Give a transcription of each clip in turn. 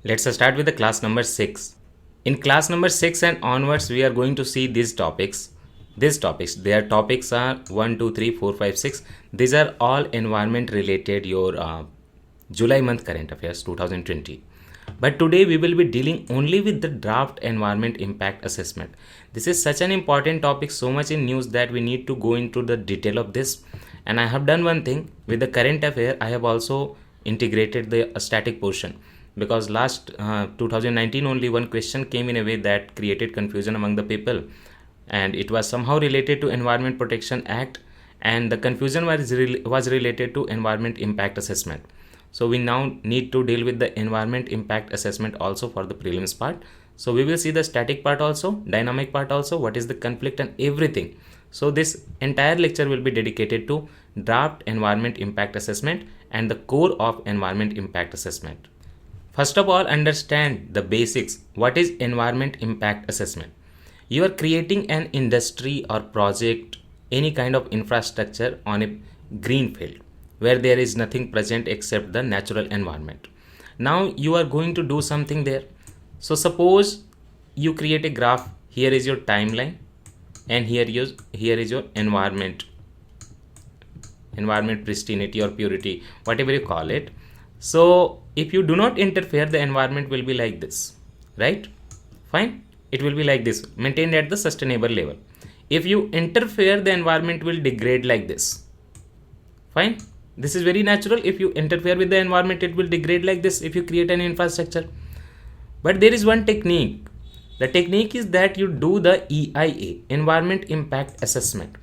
Let's start with the class number 6. In class number 6 and onwards, we are going to see these topics. Their topics are 1, 2, 3, 4, 5, 6. These are all environment related, your July month current affairs 2020. But today we will be dealing only with the draft environment impact assessment. This is such an important topic, so much in news that we need to go into the detail of this. And I have done one thing with the current affair. I have also integrated the static portion, because last 2019 only one question came in a way that created confusion among the people, and it was somehow related to Environment Protection Act, and the confusion was related to environment impact assessment. So we now need to deal with the environment impact assessment also for the prelims part. So we will see the static part also, dynamic part also, what is the conflict and everything. So this entire lecture will be dedicated to draft environment impact assessment and the core of environment impact assessment. First of all, understand the basics. What is environment impact assessment? You are creating an industry or project, any kind of infrastructure on a green field where there is nothing present except the natural environment. Now you are going to do something there. So suppose you create a graph. Here is your timeline, and here is your environment pristinity or purity, whatever you call it. So if you do not interfere, the environment will be like this, right? Fine. It will be like this, maintained at the sustainable level. If you interfere, the environment will degrade like this. Fine. This is very natural. If you interfere with the environment, it will degrade like this if you create an infrastructure. But there is one technique. The technique is that you do the EIA, Environment Impact Assessment.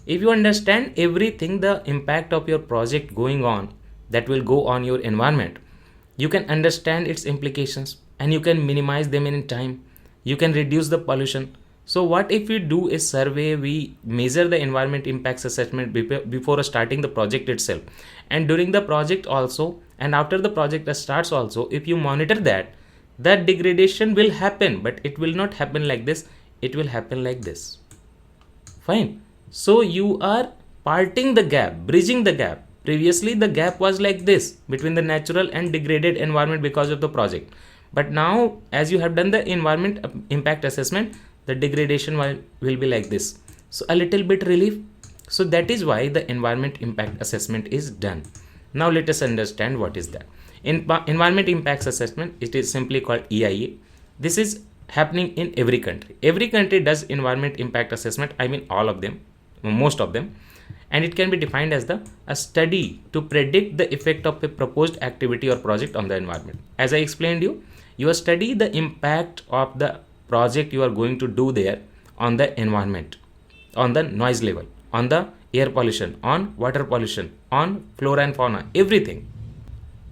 If you understand everything, the impact of your project going on, that will go on your environment, you can understand its implications and you can minimize them in time. You can reduce the pollution. So what if we do a survey, we measure the environment impacts assessment before starting the project itself, and during the project also, and after the project starts also, if you monitor that degradation will happen, but it will not happen like this, it will happen like this. Fine. So you are parting the gap, bridging the gap. Previously the gap was like this between the natural and degraded environment because of the project. But now, as you have done the environment impact assessment, the degradation will be like this. So a little bit relief. So that is why the environment impact assessment is done. Now let us understand what is that. In environment impacts assessment, it is simply called EIA. This is happening in every country. Every country does environment impact assessment. I mean all of them, most of them. And it can be defined as a study to predict the effect of a proposed activity or project on the environment. As I explained you study the impact of the project you are going to do there on the environment, on the noise level, on the air pollution, on water pollution, on flora and fauna, everything.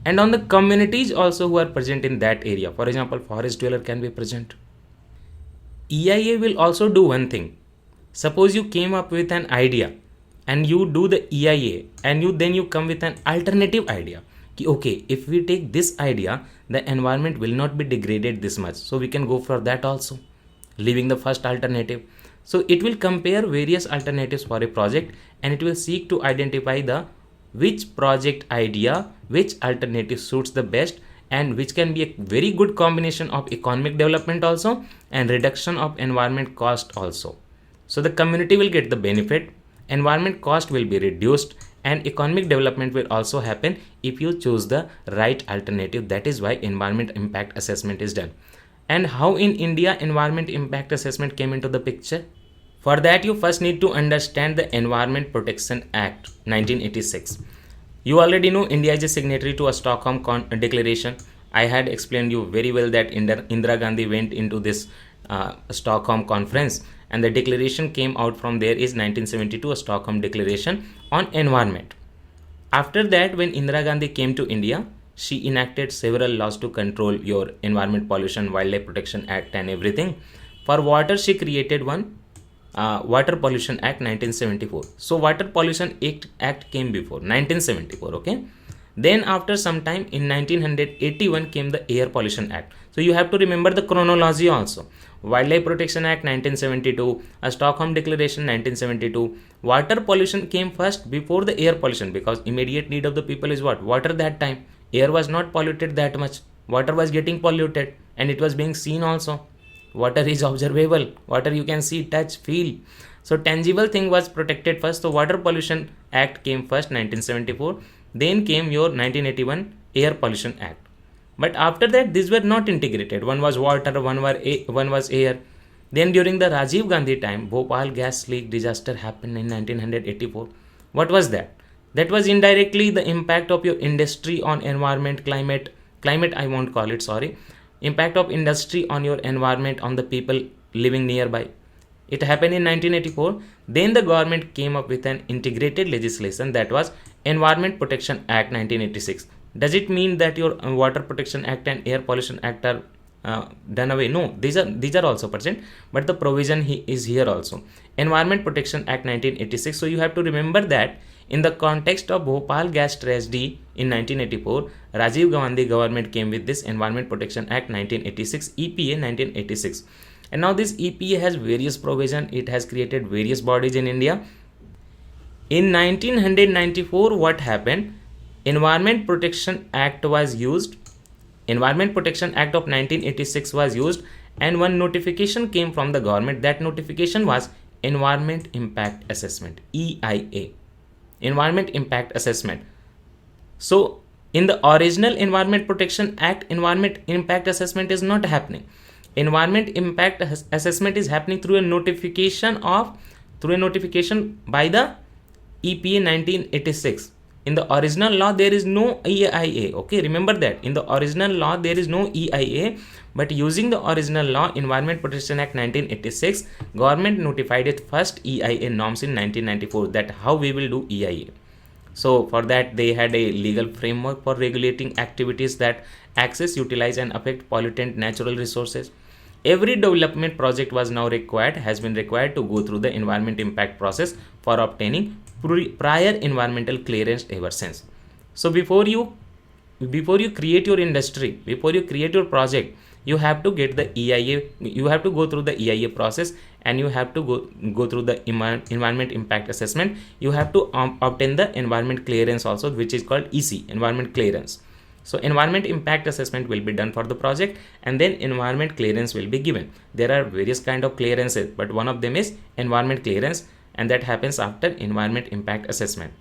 And on the communities also who are present in that area. For example, forest dweller can be present. EIA will also do one thing. Suppose you came up with an idea and you do the EIA, and you come with an alternative idea. Okay, if we take this idea, the environment will not be degraded this much, so we can go for that also, leaving the first alternative. So it will compare various alternatives for a project, and it will seek to identify which project idea, which alternative suits the best, and which can be a very good combination of economic development also and reduction of environment cost also. So the community will get the benefit, environment cost will be reduced, and economic development will also happen if you choose the right alternative. That is why environment impact assessment is done. And how in India environment impact assessment came into the picture? For that, you first need to understand the Environment Protection Act 1986. You already know India is a signatory to a Stockholm Declaration. I had explained you very well that Indira Gandhi went into this Stockholm conference, and the declaration came out from there is 1972, a Stockholm Declaration on environment. After that, when Indira Gandhi came to India, she enacted several laws to control your environment pollution, Wildlife Protection Act and everything. For water, she created one Water Pollution Act 1974. So Water Pollution Act came before 1974, okay? Then after some time in 1981 came the Air Pollution Act. So you have to remember the chronology also. Wildlife Protection Act 1972, a Stockholm Declaration 1972. Water pollution came first before the air pollution, because immediate need of the people is what? Water that time. Air was not polluted that much. water was getting polluted, and it was being seen also. Water is observable, water you can see, touch, feel. So tangible thing was protected first. So Water Pollution Act came first, 1974. Then came your 1981 Air Pollution Act. But after that, these were not integrated. One was water, one was air. Then during the Rajiv Gandhi time, Bhopal gas leak disaster happened in 1984. What was that? That was indirectly the impact of your industry on environment, climate I won't call it, sorry. Impact of industry on your environment, on the people living nearby. It happened in 1984. Then the government came up with an integrated legislation, that was Environment Protection Act 1986. Does it mean that your Water Protection Act and Air Pollution Act are done away? No, these are also present, but the provision is here also. Environment Protection Act 1986. So you have to remember that in the context of Bhopal gas tragedy in 1984, Rajiv Gandhi government came with this Environment Protection Act 1986, EPA 1986. And now this EPA has various provision. It has created various bodies in India. In 1994, what happened? Environment Protection Act was used. Environment Protection Act of 1986 was used, and one notification came from the government. That notification was Environment Impact Assessment, EIA. Environment Impact Assessment. So in the original Environment Protection Act, Environment Impact Assessment is not happening. Environment Impact Assessment is happening through a notification by the EPA 1986. In the original law, there is no EIA. Okay, remember that. In the original law, there is no EIA. But using the original law, Environment Protection Act 1986, government notified it first EIA norms in 1994. That how we will do EIA. So for that, they had a legal framework for regulating activities that access, utilize, and affect pollutant natural resources. Every development project has been required to go through the environment impact process for obtaining prior environmental clearance ever since. So before you create your industry, before you create your project, you have to get the EIA. You have to go through the EIA process, and you have to go through the environment impact assessment. You have to obtain the environment clearance also, which is called EC, environment clearance. So environment impact assessment will be done for the project, and then environment clearance will be given. There are various kind of clearances, but one of them is environment clearance, and that happens after environment impact assessment.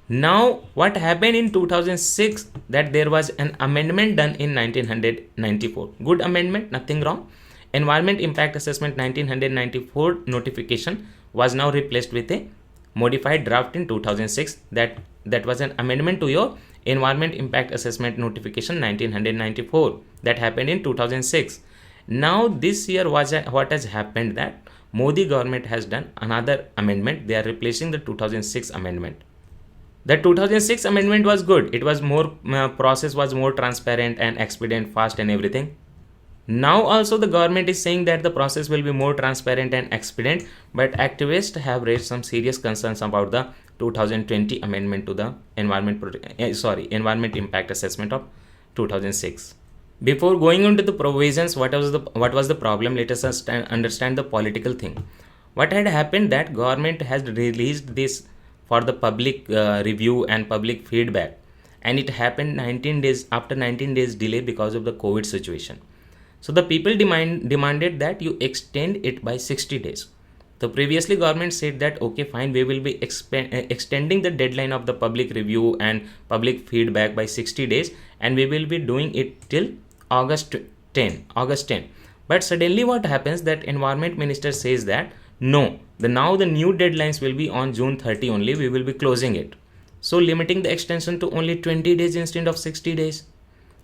Now what happened in 2006, that there was an amendment done in 1994. Good amendment, nothing wrong. Environment Impact Assessment 1994 notification was now replaced with a modified draft in 2006. That was an amendment to your Environment Impact Assessment Notification 1994 that happened in 2006. Now this year what has happened, that Modi government has done another amendment. They are replacing the 2006 amendment. The 2006 amendment was good. It was more process was more transparent and expedient, fast and everything. Now also the government is saying that the process will be more transparent and expedient, but activists have raised some serious concerns about the 2020 amendment to the Environment Impact Assessment of 2006. Before going into the provisions, what was the problem? Let us understand the political thing. What had happened, that government has released this for the public review and public feedback, and it happened 19 days after 19 days delay because of the COVID situation. So the people demanded that you extend it by 60 days. So previously government said that okay fine, we will be extending the deadline of the public review and public feedback by 60 days, and we will be doing it till August 10. But suddenly what happens, that environment minister says that no, now the new deadlines will be on June 30 only, we will be closing it. So limiting the extension to only 20 days instead of 60 days.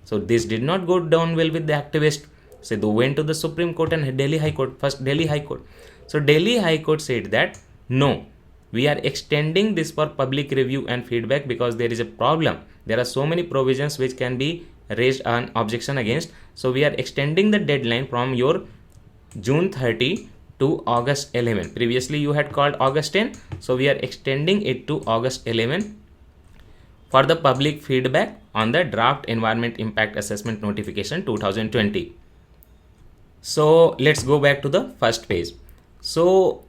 So this did not go down well with the activists. So they went to the Supreme Court and Delhi High Court. First Delhi High Court. So Delhi High Court said that no, we are extending this for public review and feedback because there is a problem. There are so many provisions which can be raised an objection against. So we are extending the deadline from your June 30 to August 11. Previously you had called August 10. So we are extending it to August 11 for the public feedback on the draft Environment Impact Assessment Notification 2020. So let's go back to the first page. So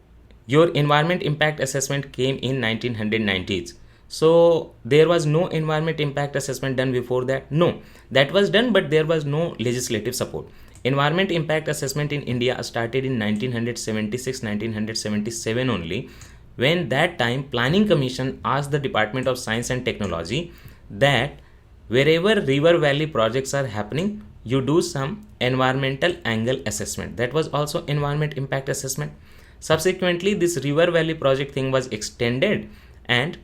your Environment Impact Assessment came in 1990s. So there was no environment impact assessment done before that. No, that was done, but there was no legislative support. Environment impact assessment in India started in 1976 1977 only, when that time Planning Commission asked the Department of Science and Technology that wherever river valley projects are happening, you do some environmental angle assessment. That was also environment impact assessment. Subsequently, this river valley project thing was extended, and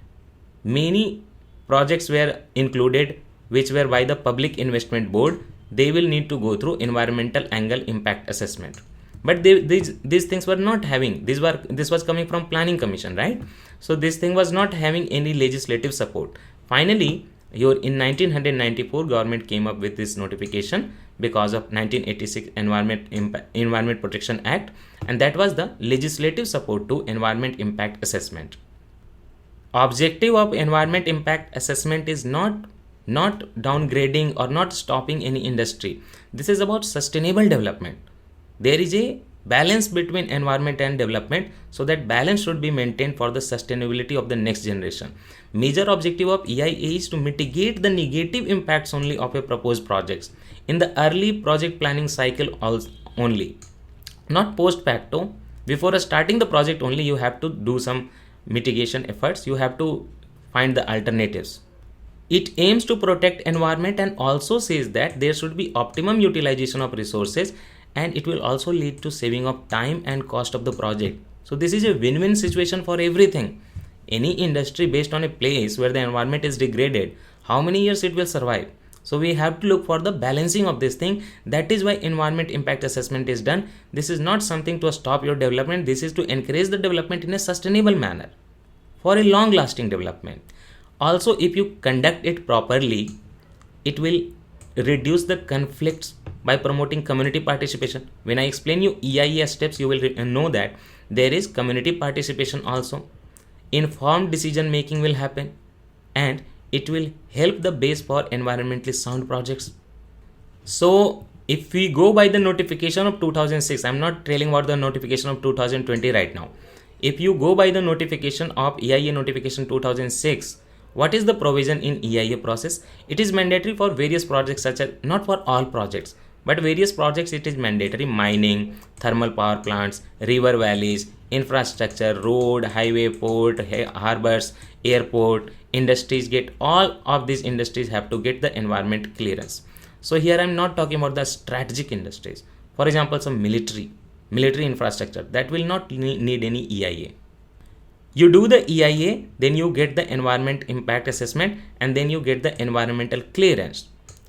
many projects were included which were by the Public Investment Board. They will need to go through environmental angle impact assessment, but these things were not having, this was coming from Planning Commission, right? So this thing was not having any legislative support. Finally, in 1994 government came up with this notification because of 1986 Environment Protection Act, and that was the legislative support to environment impact assessment. Objective of environment impact assessment is not downgrading or not stopping any industry. This is about sustainable development. There is a balance between environment and development, so that balance should be maintained for the sustainability of the next generation. Major objective of EIA is to mitigate the negative impacts only of a proposed projects in the early project planning cycle only, not post facto. Before starting the project only, you have to do some mitigation efforts, you have to find the alternatives. It aims to protect environment and also says that there should be optimum utilization of resources, and it will also lead to saving of time and cost of the project. So this is a win-win situation for everything. Any industry based on a place where the environment is degraded, how many years it will survive? So we have to look for the balancing of this thing. That is why environment impact assessment is done. This is not something to stop your development. This is to encourage the development in a sustainable manner for a long lasting development. Also, if you conduct it properly, it will reduce the conflicts by promoting community participation. When I explain you EIA steps, you will know that there is community participation also. Informed decision making will happen, and it will help the base for environmentally sound projects. So if we go by the notification of 2006, I'm not telling about the notification of 2020 right now. If you go by the notification of EIA notification 2006, what is the provision in EIA process? It is mandatory for various projects, such as, not for all projects, but various projects it is mandatory: mining, thermal power plants, river valleys, infrastructure, road, highway, port, harbors, airport, industries get, all of these industries have to get the environment clearance. So here I'm not talking about the strategic industries. For example, some military infrastructure, that will not need any EIA. You do the EIA, then you get the environment impact assessment, and then you get the environmental clearance.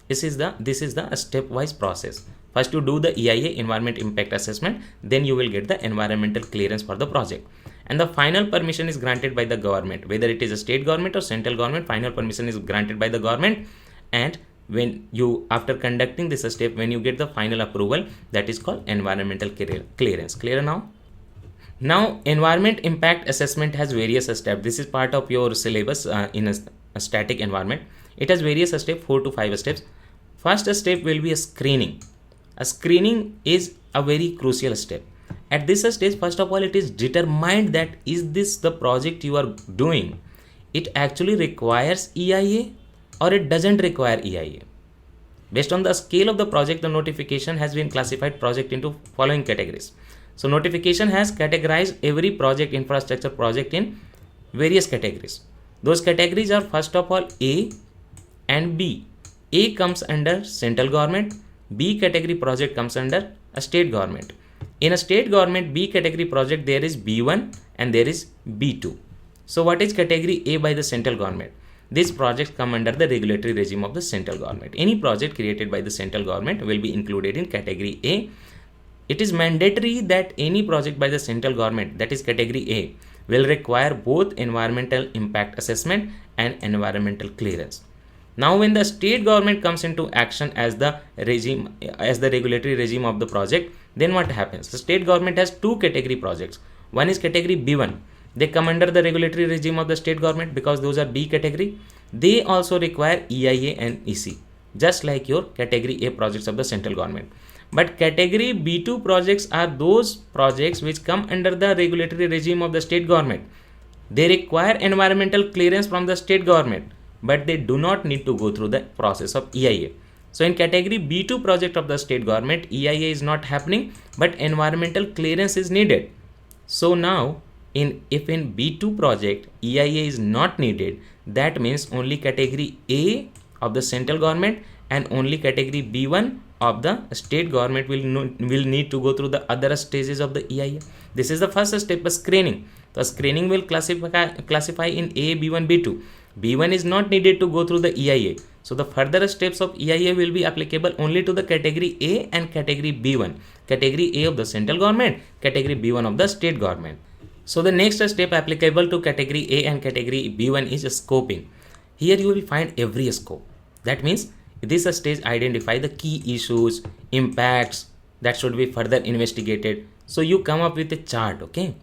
This is the stepwise process. First you do the EIA, environment impact assessment, then you will get the environmental clearance for the project. And the final permission is granted by the government, whether it is a state government or central government. Final permission is granted by the government, and when you, after conducting this step, when you get the final approval, that is called environmental clearance. Clear now? Now, environment impact assessment has various steps. This is part of your syllabus in a static environment. It has various steps, 4 to 5 steps. First step will be a screening. A screening is a very crucial step. At this stage, first of all, it is determined that is this the project you are doing, it actually requires EIA or it doesn't require EIA. Based on the scale of the project, the notification has been classified project into following categories. So notification has categorized every project, infrastructure project, in various categories. Those categories are, first of all, A and B. A comes under central government, B category project comes under a state government. In a state government B category project, there is B1 and there is B2. So what is category A by the central government? These projects come under the regulatory regime of the central government. Any project created by the central government will be included in category A. It is mandatory that any project by the central government, that is category A, will require both environmental impact assessment and environmental clearance. Now when the state government comes into action as the regime, as the regulatory regime of the project, then what happens? The state government has two category projects. One is category B1. They come under the regulatory regime of the state government because those are B category. They also require EIA and EC, just like your category A projects of the central government. But category B2 projects are those projects which come under the regulatory regime of the state government. They require environmental clearance from the state government, but they do not need to go through the process of EIA. So in category B2 project of the state government, EIA is not happening, but environmental clearance is needed. So now, if in B2 project EIA is not needed, that means only category A of the central government and only category B1 of the state government will need to go through the other stages of the EIA. This is the first step of screening. The screening will classify in A, B1, B2. B1 is not needed to go through the EIA. So the further steps of EIA will be applicable only to the category A and category B1. Category A of the central government, category B1 of the state government. So the next step applicable to category A and category B1 is scoping. Here you will find every scope. That means this stage identify the key issues, impacts that should be further investigated. So you come up with a chart, okay?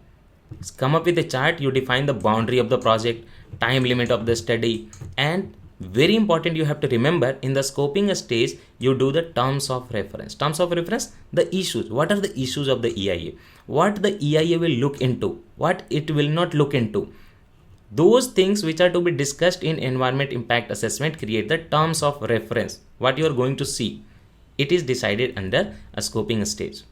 Come up with a chart, you define the boundary of the project, time limit of the study, and very important, you have to remember in the scoping stage, you do the terms of reference. Terms of reference, the issues. What are the issues of the EIA? What the EIA will look into, what it will not look into. Those things which are to be discussed in environment impact assessment create the terms of reference. What you are going to see, it is decided under a scoping stage.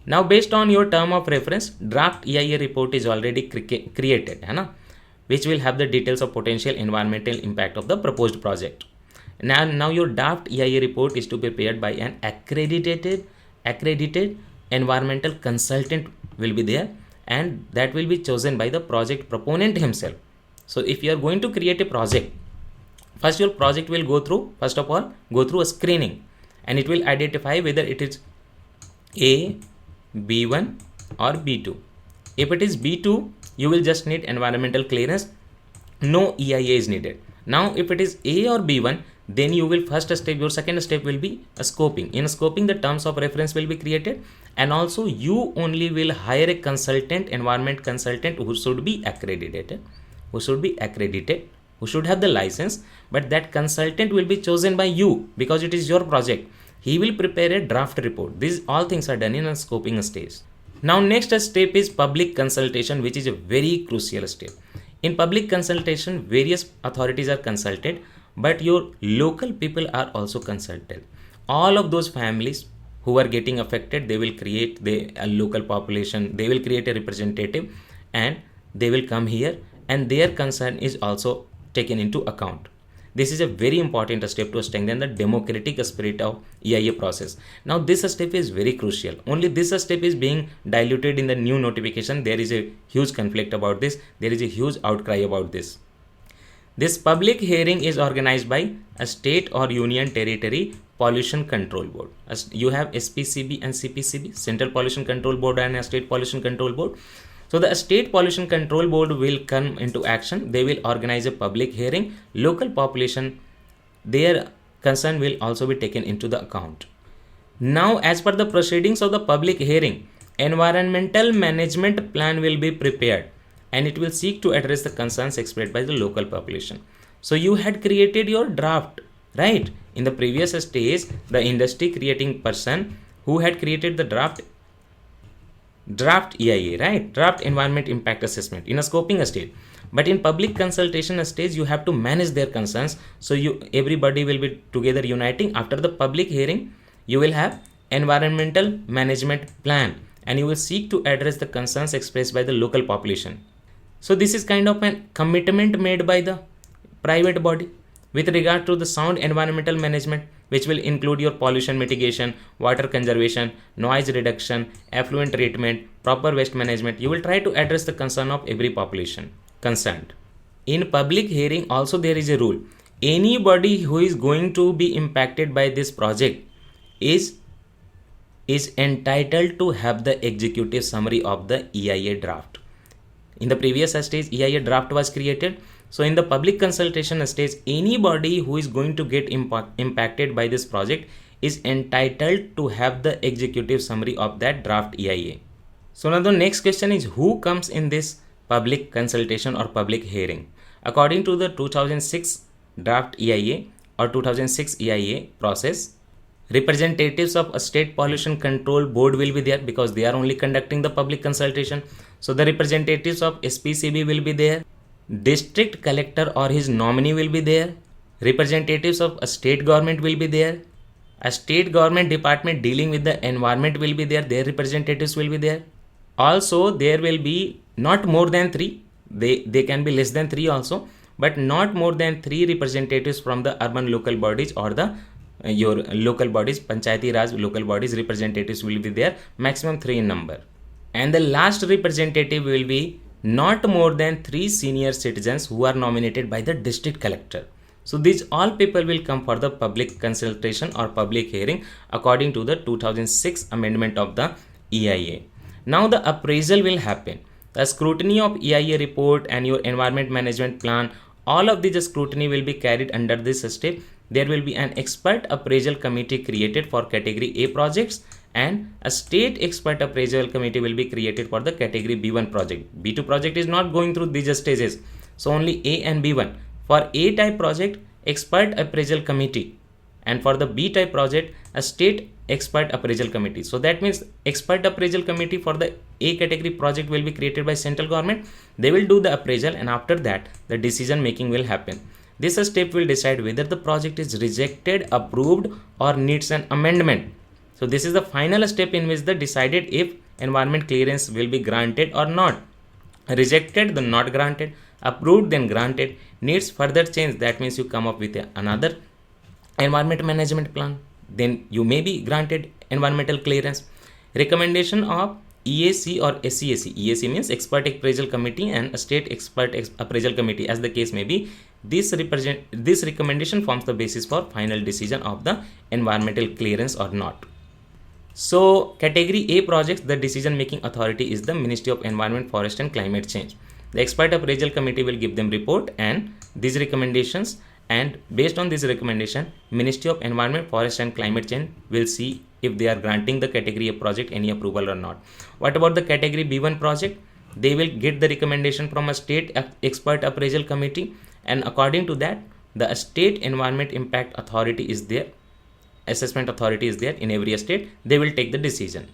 Now based on your term of reference, draft EIA report is already created, which will have the details of potential environmental impact of the proposed project. Now your draft EIA report is to be prepared by an accredited environmental consultant will be there, and that will be chosen by the project proponent himself. So if you are going to create a project, first your project will go through a screening, and it will identify whether it is A, B1 or B2. If it is B2, you will just need environmental clearance, no EIA is needed. Now if it is A or B1, then you will your second step will be a scoping. In scoping, the terms of reference will be created, and also you only will hire a consultant, environment consultant who should be accredited, who should have the license, but that consultant will be chosen by you because it is your project. He will prepare a draft report. These all things are done in a scoping stage. Now next step is public consultation, which is a very crucial step. In public consultation, various authorities are consulted, but your local people are also consulted. All of those families who are getting affected, they will create a local population, they will create a representative, and they will come here, and their concern is also taken into account. This is a very important step to strengthen the democratic spirit of EIA process. Now this step is very crucial. Only this step is being diluted in the new notification. There is a huge conflict about this. There is a huge outcry about this. This public hearing is organized by a state or union territory pollution control board. You have SPCB and CPCB, Central Pollution Control Board, and a State Pollution Control Board. So the State Pollution Control Board will come into action. They will organize a public hearing. Local population, their concern will also be taken into the account. Now, as per the proceedings of the public hearing, environmental management plan will be prepared, and it will seek to address the concerns expressed by the local population. So you had created your draft, right? In the previous stage, the industry creating person who had created the draft EIA, right? Draft environment impact assessment in a scoping stage. But in public consultation stage, you have to manage their concerns. So everybody will be together uniting. After the public hearing, you will have environmental management plan, and you will seek to address the concerns expressed by the local population. So this is kind of a commitment made by the private body with regard to the sound environmental management, which will include your pollution mitigation, water conservation, noise reduction, effluent treatment, proper waste management. You will try to address the concern of every population concerned. In public hearing also there is a rule. Anybody who is going to be impacted by this project is entitled to have the executive summary of the EIA draft. In the previous stage, EIA draft was created. So in the public consultation stage, anybody who is going to get impacted by this project is entitled to have the executive summary of that draft EIA. So now the next question is, who comes in this public consultation or public hearing? According to the 2006 draft EIA or 2006 EIA process, representatives of a state pollution control board will be there because they are only conducting the public consultation. So the representatives of SPCB will be there. district collector or his nominee will be there, representatives of a state government will be there, a state government department dealing with the environment will be there, their representatives will be there. Also there will be not more than 3, they can be less than 3 also, but not more than 3 representatives from the urban local bodies or the your local bodies, Panchayati Raj local bodies representatives will be there, maximum 3 in number. And the last representative will be not more than 3 senior citizens who are nominated by the district collector. So these all people will come for the public consultation or public hearing according to the 2006 amendment of the EIA. Now the appraisal will happen. The scrutiny of EIA report and your environment management plan, all of these scrutiny will be carried under this step. There will be an expert appraisal committee created for category A projects, and a state expert appraisal committee will be created for the category B1 project. B2 project is not going through these stages, so only A and B1. For A type project, expert appraisal committee, and for the B type project, a state expert appraisal committee. So that means expert appraisal committee for the A category project will be created by central government. They will do the appraisal, and after that the decision making will happen. This step will decide whether the project is rejected, approved, or needs an amendment. So this is the final step in which the decided if environment clearance will be granted or not. Rejected, then not granted. Approved, then granted. Needs further change, that means you come up with another environment management plan, then you may be granted environmental clearance. Recommendation of EAC or SEAC. EAC means expert appraisal committee, and a state expert appraisal committee, as the case may be. This recommendation forms the basis for final decision of the environmental clearance or not. So category A projects, the decision making authority is the Ministry of Environment, Forest and Climate Change. The expert appraisal committee will give them report and these recommendations, and based on this recommendation, Ministry of Environment, Forest and Climate Change will see if they are granting the category A project any approval or not. What about the category B1 project? They will get the recommendation from a state expert appraisal committee, and according to that, the state environment impact authority is there, assessment authority is there in every state. They will take the decision.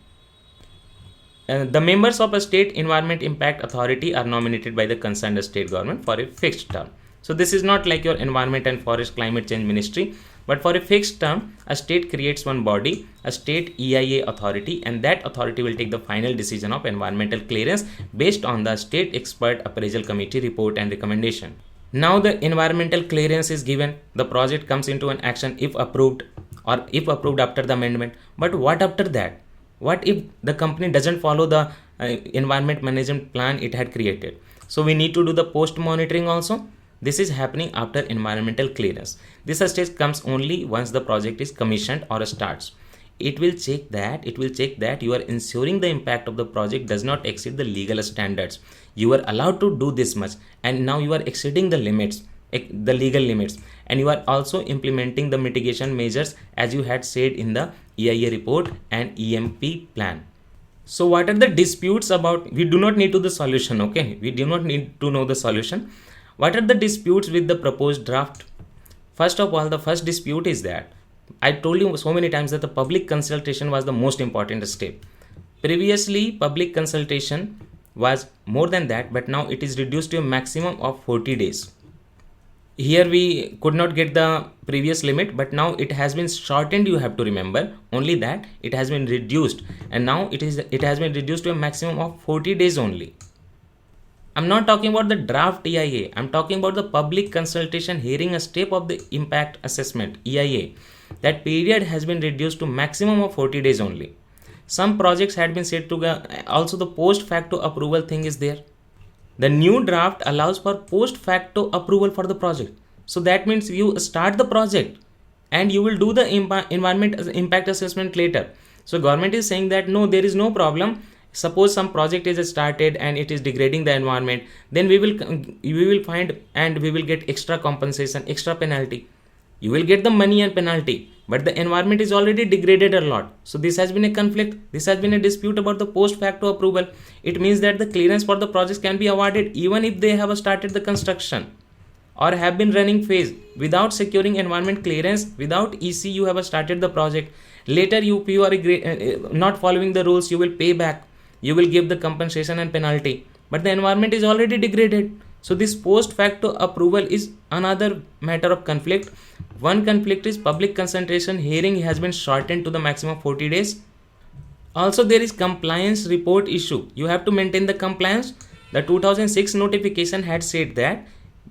The members of a state environment impact authority are nominated by the concerned state government for a fixed term. So this is not like your environment and forest climate change ministry, but for a fixed term, a state creates one body, a state EIA authority, and that authority will take the final decision of environmental clearance based on the state expert appraisal committee report and recommendation. Now the environmental clearance is given, the project comes into an action if approved, or if approved after the amendment. But what after that? What if the company doesn't follow the environment management plan it had created? So we need to do the post monitoring also. This is happening after environmental clearance. This stage comes only once the project is commissioned or starts. It will check that you are ensuring the impact of the project does not exceed the legal standards. You are allowed to do this much, and now you are exceeding the limits, the legal limits, and you are also implementing the mitigation measures as you had said in the EIA report and EMP plan. So what are the disputes about? We do not need to the solution, okay? We do not need to know the solution. What are the disputes with the proposed draft? First of all, the first dispute is that I told you so many times that the public consultation was the most important step. Previously, public consultation was more than that, but now it is reduced to a maximum of 40 days. Here we could not get the previous limit, but now it has been shortened. You have to remember only that it has been reduced, and now it has been reduced to a maximum of 40 days only. I'm not talking about the draft EIA. I'm talking about the public consultation hearing a step of the impact assessment EIA. That period has been reduced to maximum of 40 days only. Some projects had been said to also the post facto approval thing is there. The new draft allows for post facto approval for the project. So that means you start the project and you will do the environment impact assessment later. So government is saying that no, there is no problem. Suppose some project is started and it is degrading the environment, then we will find and we will get extra compensation, extra penalty. You will get the money and penalty, but the environment is already degraded a lot. So this has been a conflict. This has been a dispute about the post facto approval. It means that the clearance for the projects can be awarded even if they have started the construction or have been running phase. Without securing environment clearance, without EC, you have started the project. Later, you are not following the rules, you will pay back. You will give the compensation and penalty, but the environment is already degraded. So this post facto approval is another matter of conflict. One conflict is public consultation hearing has been shortened to the maximum 40 days. Also, there is compliance report issue. You have to maintain the compliance. The 2006 notification had said that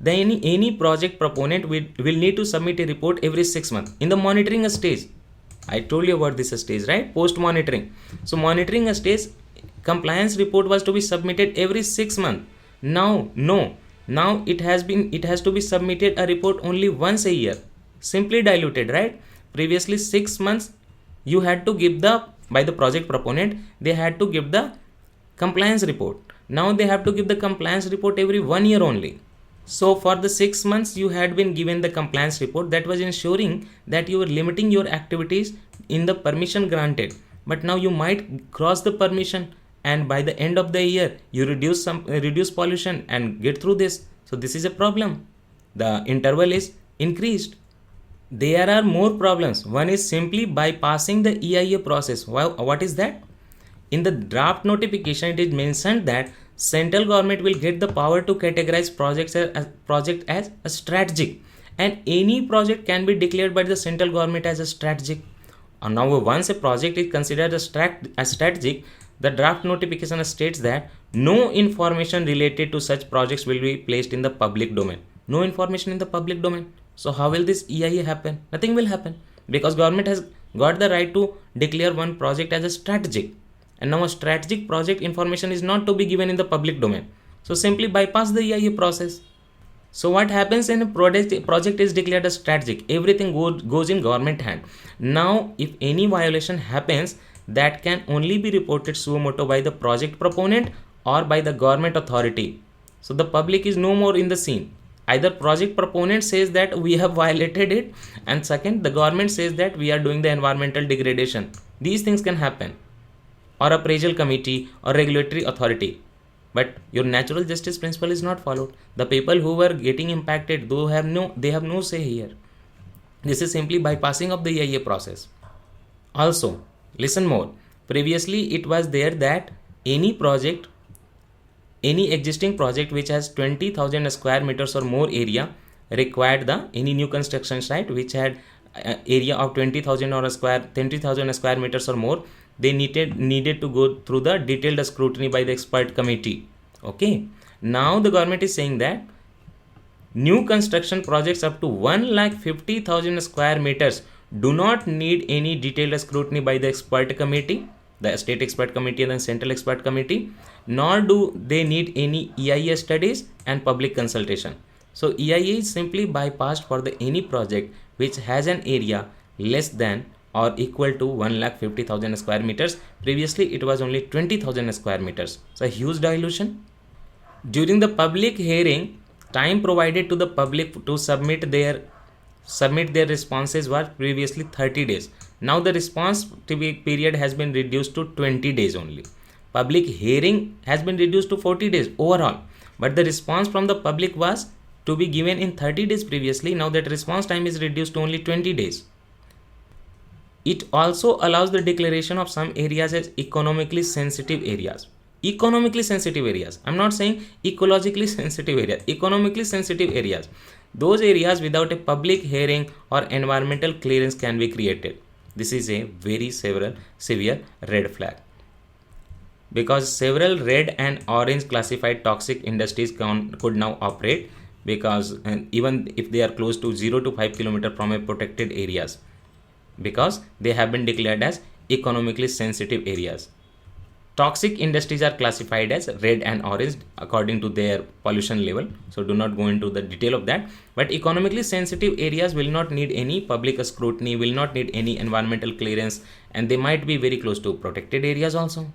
any project proponent will need to submit a report every 6 months in the monitoring stage. I told you about this stage, right? Post monitoring. So monitoring stage, compliance report was to be submitted every 6 months. Now, no. Now it has to be submitted a report only once a year. Simply diluted, right? Previously 6 months you had to give by the project proponent, they had to give the compliance report. Now they have to give the compliance report every 1 year only. So for the 6 months you had been given the compliance report, that was ensuring that you were limiting your activities in the permission granted. But now you might cross the permission, and by the end of the year you reduce pollution and get through this. So this is a problem. The interval is increased. There are more problems. One is simply bypassing the EIA process. What is that? In the draft notification, it is mentioned that central government will get the power to categorize project as a strategic, and any project can be declared by the central government as a strategic. Now, once a project is considered as strategic, the draft notification states that no information related to such projects will be placed in the public domain. No information in the public domain. So how will this EIA happen? Nothing will happen, because government has got the right to declare one project as a strategic. And now a strategic project information is not to be given in the public domain. So simply bypass the EIA process. So what happens when a project is declared as strategic? Everything goes in government hand. Now if any violation happens, that can only be reported suo motu by the project proponent or by the government authority. So the public is no more in the scene. Either project proponent says that we have violated it, and second, the government says that we are doing the environmental degradation. These things can happen. Or appraisal committee or regulatory authority. But your natural justice principle is not followed. The people who were getting impacted, they have no say here. This is simply bypassing of the EIA process. Also, listen more. Previously, it was there that any existing project which has 20,000 square meters or more area required any new construction site which had area of 20,000 square meters or more, they needed to go through the detailed scrutiny by the expert committee. Okay. Now the government is saying that new construction projects up to 1,50,000 square meters do not need any detailed scrutiny by the expert committee, the state expert committee and the central expert committee, nor do they need any EIA studies and public consultation. So EIA is simply bypassed for any project which has an area less than or equal to 1,50,000 square meters. Previously it was only 20,000 square meters. So a huge dilution. During the public hearing, time provided to the public to submit their responses was previously 30 days. Now the response period has been reduced to 20 days only. Public hearing has been reduced to 40 days overall, but the response from the public was to be given in 30 days previously. Now that response time is reduced to only 20 days. It also allows the declaration of some areas as economically sensitive areas. Economically sensitive areas. I'm not saying ecologically sensitive areas. Economically sensitive areas. Those areas without a public hearing or environmental clearance can be created. This is a very severe red flag. Because several red and orange classified toxic industries could now operate, because even if they are close to 0 to 5 km from a protected areas, because they have been declared as economically sensitive areas. Toxic industries are classified as red and orange according to their pollution level. So do not go into the detail of that. But economically sensitive areas will not need any public scrutiny, will not need any environmental clearance, and they might be very close to protected areas also.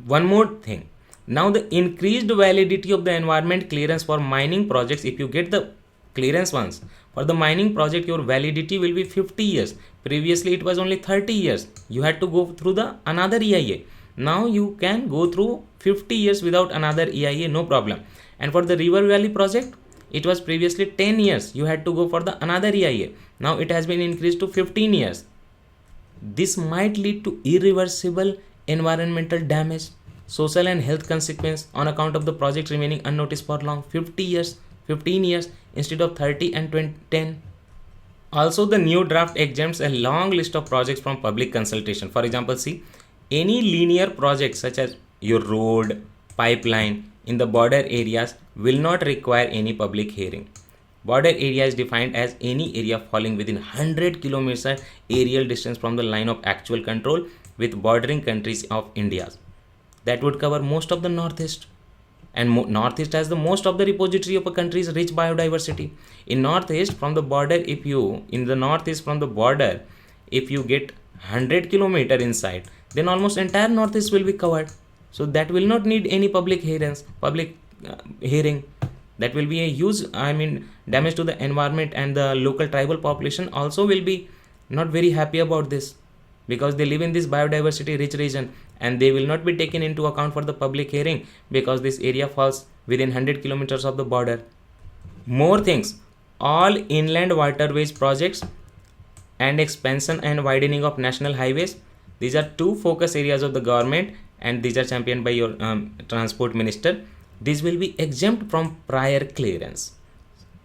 One more thing. Now the increased validity of the environment clearance for mining projects, if you get the clearance once, for the mining project your validity will be 50 years. Previously it was only 30 years. You had to go through another EIA. Now you can go through 50 years without another EIA, no problem. And for the River Valley project, it was previously 10 years. You had to go for another EIA. Now it has been increased to 15 years. This might lead to irreversible environmental damage. social and health consequence on account of the project remaining unnoticed for long 50 years, 15 years instead of 30 and 10. Also, the new draft exempts a long list of projects from public consultation. For example, see, any linear project such as your road, pipeline in the border areas will not require any public hearing. Border area is defined as any area falling within 100 kilometers aerial distance from the line of actual control with bordering countries of India. That would cover most of the northeast, and northeast has the most of the repository of a country's rich biodiversity. In northeast from the border, if you get 100 kilometer inside, then almost entire northeast will be covered. So that will not need any public hearing. That will be a huge damage to the environment, and the local tribal population also will be not very happy about this, because they live in this biodiversity rich region and they will not be taken into account for the public hearing because this area falls within 100 kilometers of the border. More things, all inland waterways projects and expansion and widening of national highways, these are two focus areas of the government and these are championed by your transport minister. This will be exempt from prior clearance.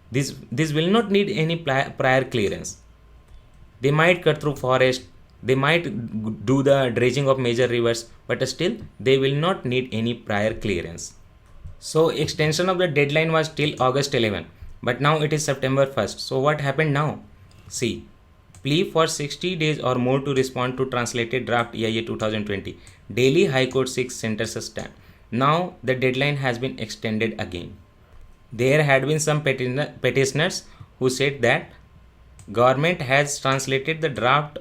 This will not need any prior clearance. They might cut through forest, they might do the dredging of major rivers, but still they will not need any prior clearance. So extension of the deadline was till August 11, but now it is September 1st. So what happened now? See, plea for 60 days or more to respond to translated draft EIA 2020. Delhi High Court seeks center's stand. Now the deadline has been extended again. There had been some petitioners who said that government has translated the draft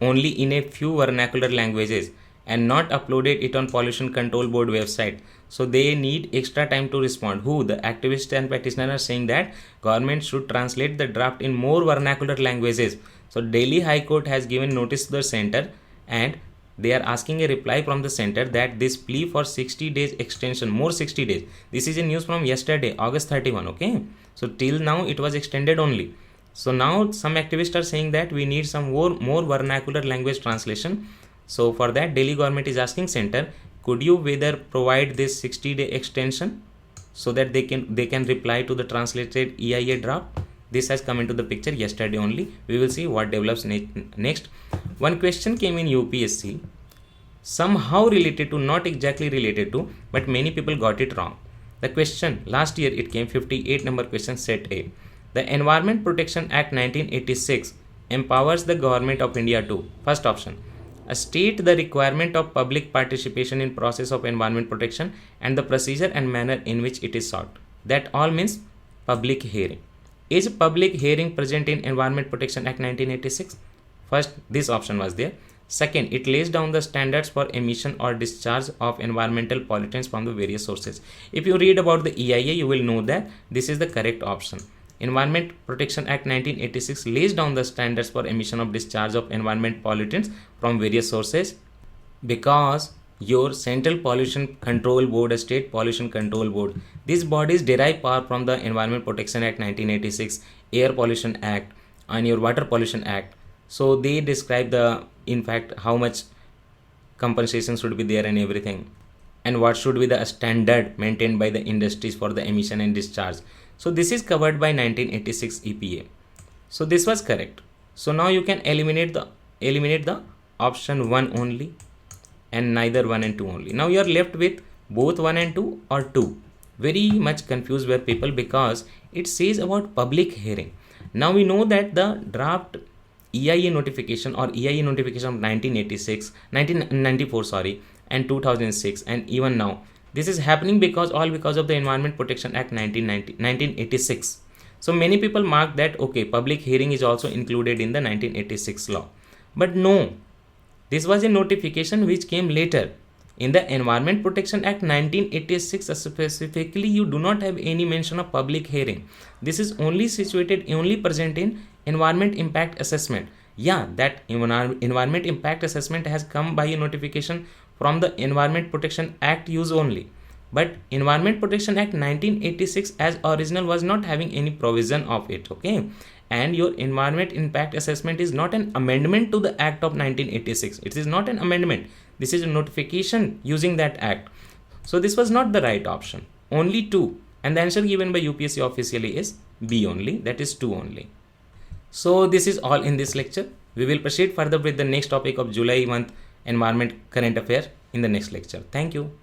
only in a few vernacular languages and not uploaded it on Pollution Control Board website. So they need extra time to respond. Who? The activists and petitioners are saying that government should translate the draft in more vernacular languages. So Delhi High Court has given notice to the center and they are asking a reply from the center that this plea for 60 days extension, more 60 days. This is a news from yesterday, August 31. Okay. So till now it was extended only. So now some activists are saying that we need some more vernacular language translation. So for that, Delhi government is asking center, could you whether provide this 60-day extension so that they can reply to the translated EIA draft? This has come into the picture yesterday only. We will see what develops next. One question came in UPSC, somehow related to, not exactly related to, but many people got it wrong. The question, last year it came 58 number question, set A. The Environment Protection Act 1986 empowers the Government of India to, first option, state the requirement of public participation in process of environment protection and the procedure and manner in which it is sought. That all means public hearing. Is public hearing present in Environment Protection Act 1986? First, this option was there. Second, it lays down the standards for emission or discharge of environmental pollutants from the various sources. If you read about the EIA, you will know that this is the correct option. Environment Protection Act 1986 lays down the standards for emission of discharge of environment pollutants from various sources, because your Central Pollution Control Board, State Pollution Control Board, these bodies derive power from the Environment Protection Act 1986, Air Pollution Act and your Water Pollution Act. So they describe in fact how much compensation should be there and everything, and what should be the standard maintained by the industries for the emission and discharge. So this is covered by 1986 EPA. So this was correct. So now you can eliminate the option 1 only and neither 1 and 2 only. Now you are left with both 1 and 2 or 2. Very much confused were people because it says about public hearing. Now we know that the draft EIA notification or EIA notification of 1994 and 2006 and even now, this is happening because of the Environment Protection Act 1986. So many people mark that okay, public hearing is also included in the 1986 law. But no, this was a notification which came later. In the Environment Protection Act 1986 specifically, you do not have any mention of public hearing. This is only present in environment impact assessment. Yeah, that environment impact assessment has come by a notification from the Environment Protection Act use only. But Environment Protection Act 1986 as original was not having any provision of it. Okay. And your environment impact assessment is not an amendment to the Act of 1986. It is not an amendment. This is a notification using that Act. So this was not the right option. Only 2. And the answer given by UPSC officially is B only, that is 2 only. So this is all in this lecture. We will proceed further with the next topic of July month environment current affair in the next lecture. Thank you.